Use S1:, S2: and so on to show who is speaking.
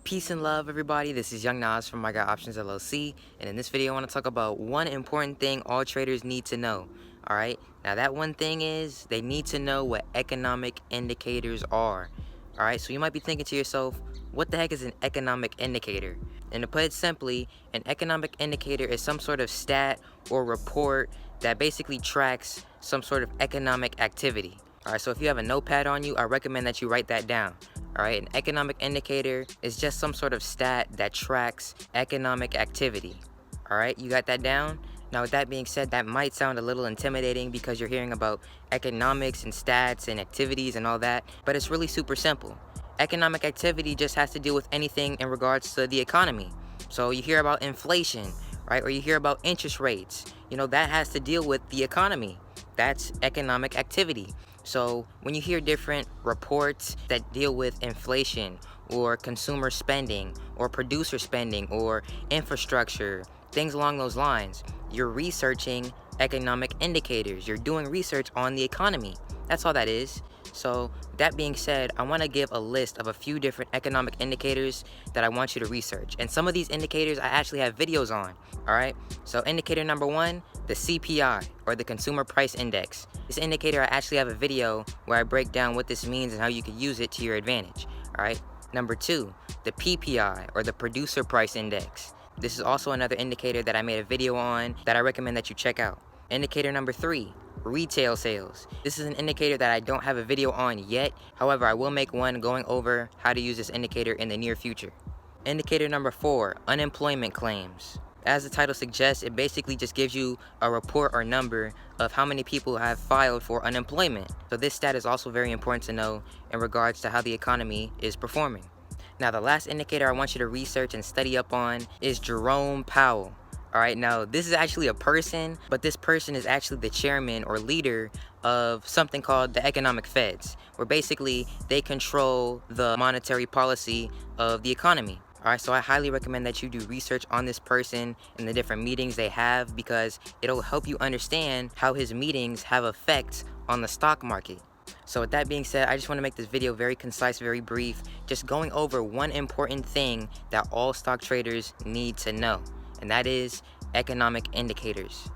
S1: Peace and love, everybody. This is Young Nas from iGotOptions LLC, and in this video I want to talk about one important thing all traders need to know. Alright, now that one thing is they need to know what economic indicators are. Alright, so you might be thinking to yourself, what the heck is an economic indicator? And to put it simply, an economic indicator is some sort of stat or report that basically tracks some sort of economic activity. Alright, so if you have a notepad on you, I recommend that you write that down. Alright, an economic indicator is just some sort of stat that tracks economic activity. Alright, you got that down? Now with that being said, that might sound a little intimidating because you're hearing about economics and stats and activities and all that, but it's really super simple. Economic activity just has to do with anything in regards to the economy. So you hear about inflation, right? Or you hear about interest rates. You know, that has to deal with the economy. That's economic activity. So when you hear different reports that deal with inflation or consumer spending or producer spending or infrastructure, things along those lines, you're researching economic indicators. You're doing research on the economy. That's all that is. So that being said, I want to give a list of a few different economic indicators that I want you to research. And some of these indicators I actually have videos on. Alright, so indicator number one, the CPI, or the Consumer Price Index. This indicator, I actually have a video where I break down what this means and how you can use it to your advantage. Alright, number two, the PPI, or the Producer Price Index. This is also another indicator that I made a video on that I recommend that you check out. Indicator number three, retail sales. This is an indicator that I don't have a video on yet. However, I will make one going over how to use this indicator in the near future. Indicator number four, unemployment claims. As the title suggests, it basically just gives you a report or number of how many people have filed for unemployment. So this stat is also very important to know in regards to how the economy is performing. Now, the last indicator I want you to research and study up on is Jerome Powell. Alright, now this is actually a person, but this person is actually the chairman or leader of something called the economic feds, where basically they control the monetary policy of the economy. Alright, so I highly recommend that you do research on this person and the different meetings they have, because it'll help you understand how his meetings have effects on the stock market. So with that being said, I just want to make this video very concise, very brief, just going over one important thing that all stock traders need to know, and that is economic indicators.